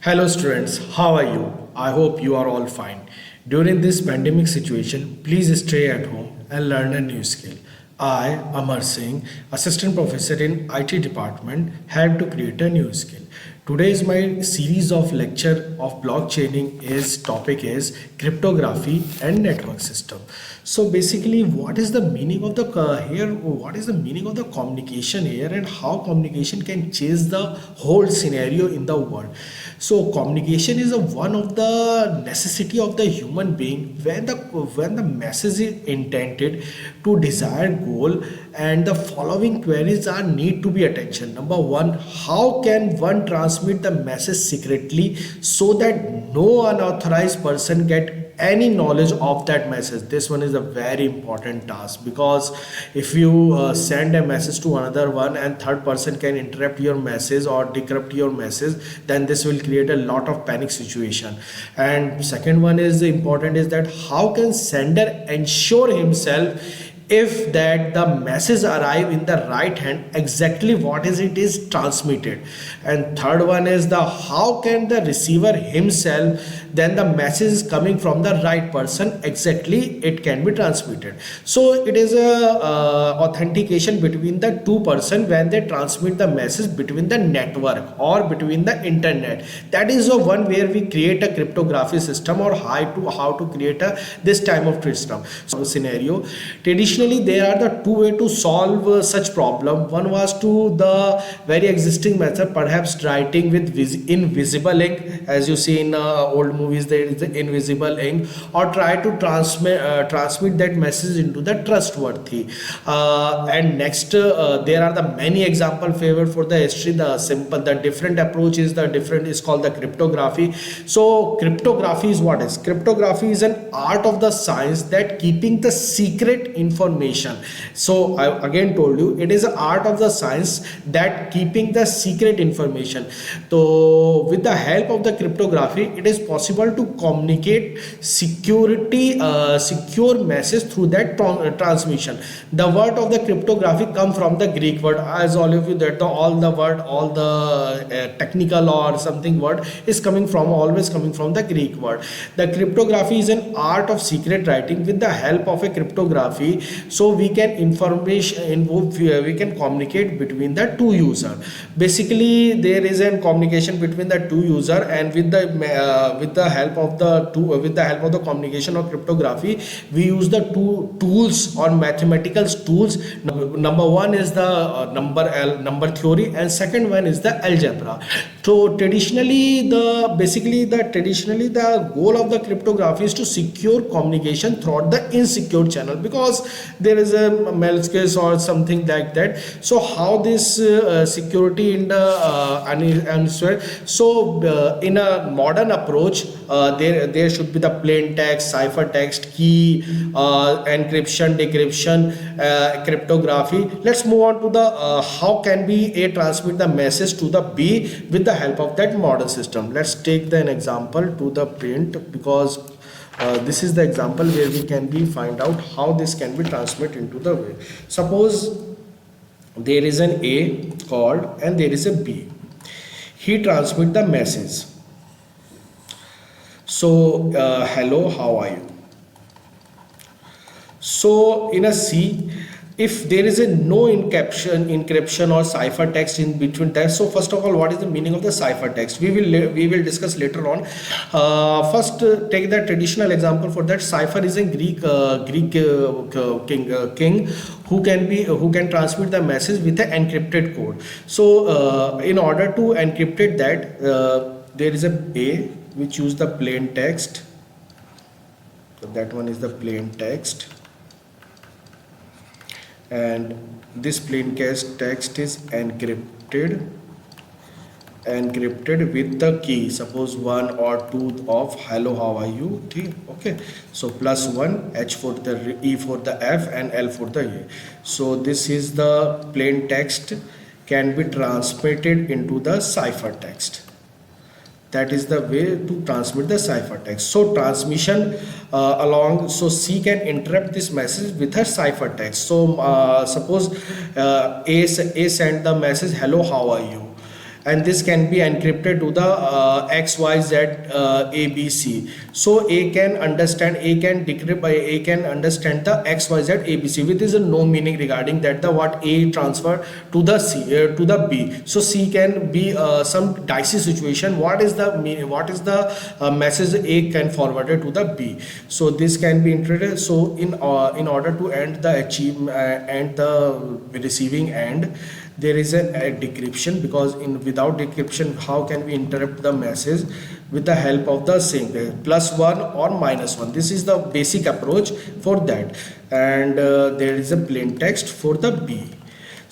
Hello students, how are you? I hope you are all fine. During this pandemic situation, please stay at home and learn a new skill. I, Amar Singh, assistant professor in IT department, had to create a new skill. Today is my series of lecture of blockchaining is topic is cryptography and network system. So basically what is the meaning of the here what is the meaning of the communication here and how communication can change the whole scenario in the world. So communication is one of the necessity of the human being when the message is intended to desired goal, and the following queries are need to be attention. Number one, how can one transmit the message secretly so that no unauthorized person get any knowledge of that message? This one is a very important task, because if you send a message to another one and third person can interrupt your message or decrypt your message, then this will create a lot of panic situation. And second one is important is that how can sender ensure himself if that the message arrive in the right hand exactly what is it is transmitted. And third one is the how can the receiver himself then the message is coming from the right person exactly it can be transmitted. So it is a authentication between the two person when they transmit the message between the network or between the internet. That is the one where we create a cryptography system or how to create a this type of system. So scenario, traditionally there are the two way to solve such problem. One was to the very existing method, perhaps writing with invisible ink, as you see in old movies there is the invisible ink, or try to transmit that message into the trustworthy. And next there are the many example favored for the history. The different approach is the different is called the cryptography. So cryptography is what is cryptography is an art of the science that keeping the secret information. So I again told you it is an art of the science that keeping the secret information. So with the help of the cryptography it is possible to communicate secure message through that transmission. The word of the cryptography come from the Greek word, as all of you that all the technical or something word is coming from always coming from the Greek word. The cryptography is an art of secret writing. With the help of a cryptography, so we can we can communicate between the two user. Basically there is a communication between the two user, and with the help of the communication of cryptography we use the two tools or mathematical tools. Number one is the number theory, and second one is the algebra. So traditionally the goal of the cryptography is to secure communication throughout the insecure channel, because there is a malicious or something like that. So how this security in the answer. So in a modern approach there should be the plain text, cipher text, key, encryption, decryption, cryptography. Let's move on to the how can we a transmit the message to the B with the help of that model system. Let's take an example to the print, because this is the example where we can be find out how this can be transmitted into the way. Suppose there is an A called and there is a B. He transmit the message. So hello, how are you? So in a C, if there is a no encryption or cipher text in between text. So first of all, what is the meaning of the cipher text? We will discuss later on. First take the traditional example. For that, cipher is a Greek king who can transmit the message with an encrypted code. So in order to encrypt that, there is a which use the plain text. So that one is the plain text, and this plain text is encrypted with the key, suppose 1 or 2 of hello, how are you. Okay, so +1, H for the E for the F, and L for the A. So this is the plain text can be transmitted into the cipher text. That is the way to transmit the ciphertext. So transmission so C can interrupt this message with a ciphertext. So suppose A sent the message hello, how are you, and this can be encrypted to the XYZ ABC. So A can understand, A can decrypt, A can understand the XYZ ABC, which is a no meaning regarding that the what A transfer to the C to the B. So C can be some dicey situation. What is the message A can forward it to the B. So this can be introduced. So in order to end the and the receiving end, there is a decryption, because without decryption how can we interrupt the message with the help of the sync +1 or -1. This is the basic approach for that, and there is a plain text for the B.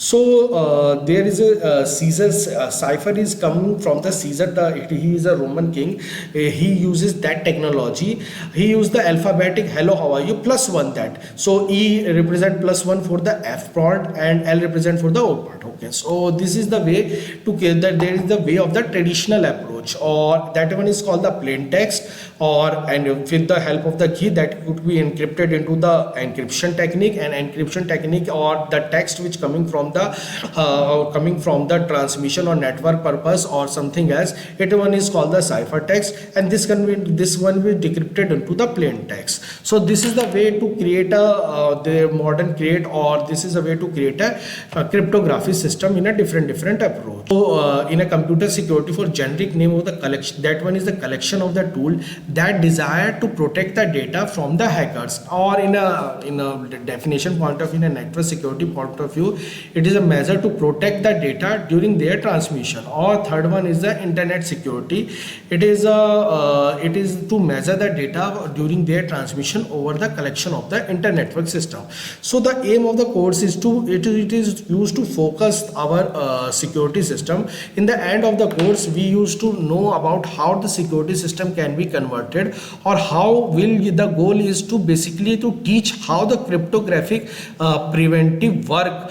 So there is a Caesar cipher is coming from the Caesar. He is a Roman king. He uses that technology. He used the alphabetic hello how are you +1 that. So E represent +1 for the F part and L represent for the O part. Okay. So this is the way to get that. There is the way of the traditional approach, or that one is called the plain text, or and with the help of the key that could be encrypted into the encryption technique, and encryption technique or the text which coming from the transmission or network purpose or something else. It one is called the cipher text, and this one will decrypted into the plain text. So this is the way to create the modern create, or this is a way to create a cryptography system in a different approach. So in a computer security, for generic name of the collection, that one is the collection of the tool that desire to protect the data from the hackers, or in a definition point of view, in a network security point of view, it is a measure to protect the data during their transmission. Or third one is the internet security. It is to measure the data during their transmission over the collection of the internetwork system. So the aim of the course is it is used to focus our security system. In the end of the course, we used to know about how the security system can be converted, or how the goal is to basically to teach how the cryptographic preventive work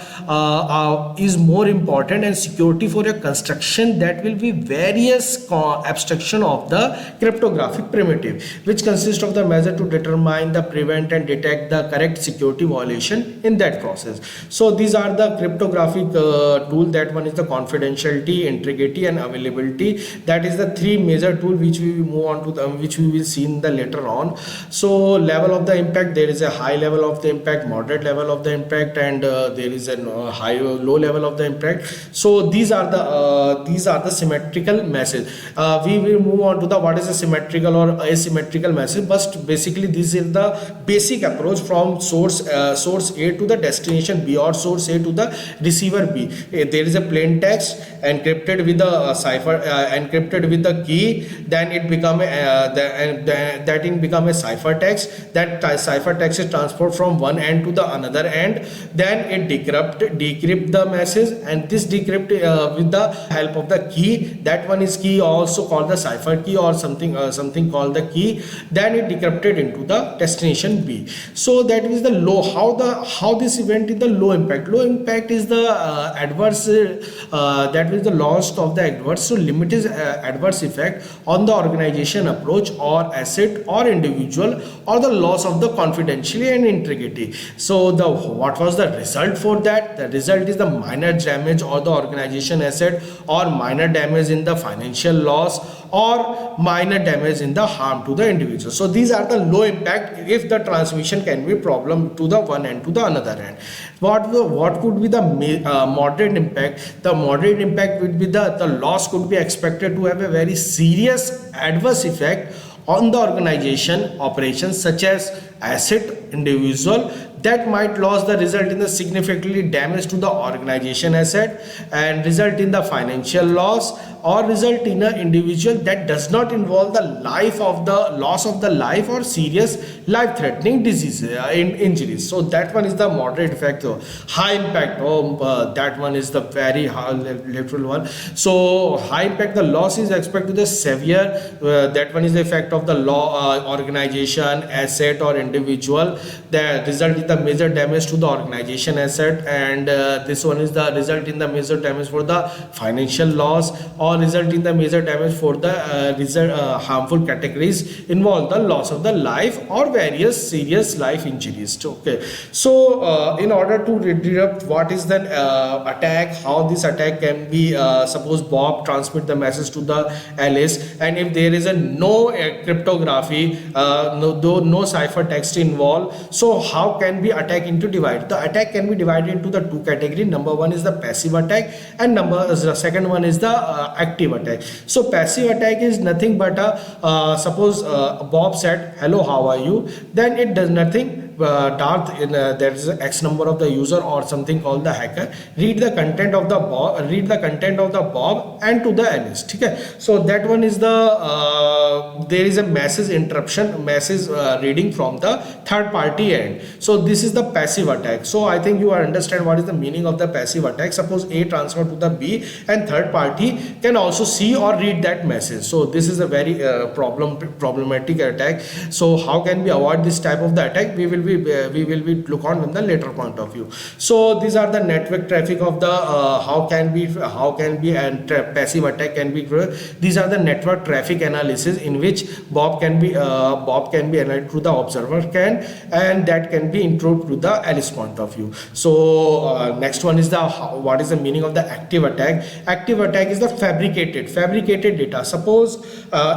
is more important, and security for your construction, that will be various abstraction of the cryptographic primitive, which consists of the measure to determine the prevent and detect the correct security violation in that process. So these are the cryptographic tool. That one is the confidentiality, integrity and availability. That is the three major tool which we will move on to which we will see in the later on. So level of the impact, there is a high level of the impact, moderate level of the impact, and there is a low level of the impact. So these are the symmetrical message. We will move on to the what is a symmetrical or asymmetrical message, but basically this is the basic approach from source A to the destination B, or source A to the receiver B. There is a plain text encrypted with the cipher, encrypted with the key, then it become a cipher text. That cipher text is transferred from one end to the another end, then it decrypt the message, and this decrypt with the help of the key. That one is key, also called the cipher key, or something called the key. Then it decrypted into the destination B. So that is the low. How this event is the low impact. Low impact is the adverse that is the loss of the adverse. So limited adverse effect on the organization approach or asset or individual, or the loss of the confidentiality and integrity. So what was the result for that? The result is the minor damage or the organization asset, or minor damage in the financial loss, or minor damage in the harm to the individual. So these are the low impact if the transmission can be problem to the one end to the another end. What could be the moderate impact? The moderate impact would be the loss could be expected to have a very serious adverse effect on the organization operations, such as asset, individual, that might lose the result in the significantly damage to the organization asset, and result in the financial loss, or result in an individual that does not involve the loss of the life or serious life threatening disease injuries. So that one is the moderate effect. High impact, that one is the very high literal one. So high impact, the loss is expected to be severe. That one is the effect of the organization, asset or individual. The result in the major damage to the organization asset, and this one is the result in the major damage for the financial loss, or result in the major damage for the harmful categories involve the loss of the life or various serious life injuries. Okay, so in order to disrupt what is the attack, how this attack can be, suppose Bob transmit the message to the Alice, and if there is a no cryptography, no ciphertext involved, so how can we attack into divide? The attack can be divided into the two category. Number one is the passive attack, and the second one is the active attack. So passive attack is nothing but suppose Bob said hello, how are you, then it does nothing. Darth, there is X number of the user or something called the hacker, read the content of the Bob and to the Alice. Okay, so that one is the there is a message interruption, message reading from the third party end. So this is the passive attack. So I think you understand what is the meaning of the passive attack. Suppose A transfer to the B, and third party can also see or read that message. So this is a very problematic attack. So how can we avoid this type of the attack? We will be look on in the later point of view. So these are the network traffic of the how can be and passive attack can be. These are the network traffic analysis in which Bob can be analyzed through the observer and that can be improved to the Alice point of view. So next one is the what is the meaning of the active attack. Active attack is the fabricated data. Suppose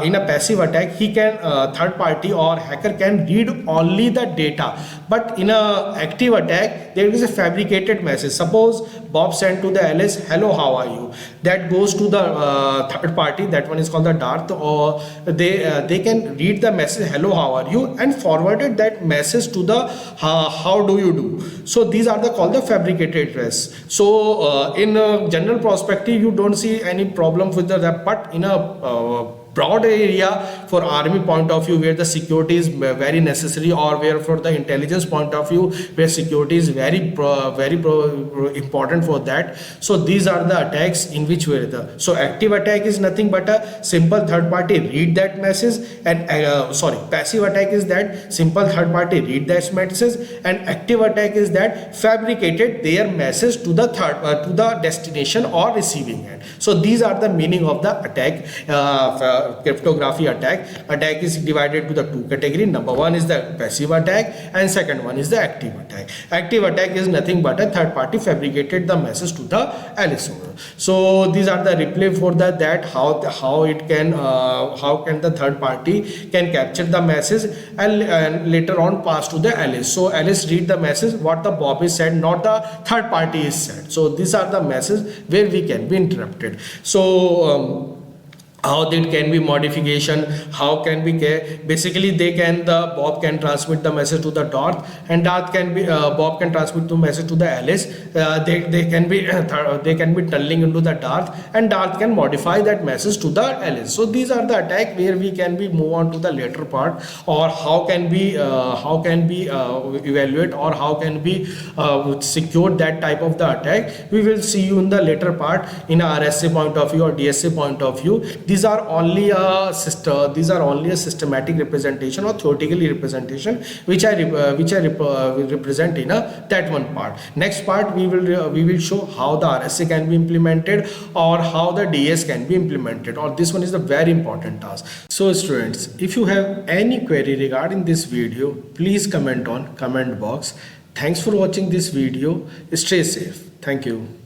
in a passive attack, he can third party or hacker can read only the data, but in a active attack there is a fabricated message. Suppose Bob sent to the Alice hello, how are you, that goes to the third party, that one is called the Darth, or they can read the message hello, how are you, and forwarded that message to the how do you do. So these are the called the fabricated address. So in a general perspective you don't see any problem with that, but in a broad area for army point of view, where the security is very necessary, or where for the intelligence point of view where security is very important for that. So these are the attacks in which way so active attack is nothing but a simple third party read that message, and passive attack is that simple third party read that message, and active attack is that fabricated their message to the to the destination or receiving end. So these are the meaning of the attack. Cryptography attack is divided to the two category. Number one is the passive attack, and second one is the active attack. Active attack is nothing but a third party fabricated the message to the Alice owner. So these are the replay for that how it can how can the third party can capture the message and later on pass to the Alice. So Alice read the message what the Bob is said, not the third party is said. So these are the messages where we can be interrupted. So how that can be modification, how can be basically they can the Bob can transmit the message to the Darth, and Darth can be Bob can transmit the message to the Alice. They can be tunneling into the Darth, and Darth can modify that message to the Alice. So these are the attack where we can be move on to the later part, or how can be evaluate, or how can be secure that type of the attack. We will see you in the later part in a RSA point of view or DSA point of view. These are only a systematic representation or theoretical representation which I represent in that one part. Next part we will show how the RSA can be implemented, or how the DS can be implemented, or this one is the very important task. So students, if you have any query regarding this video, please comment on comment box. Thanks for watching this video. Stay safe. Thank you.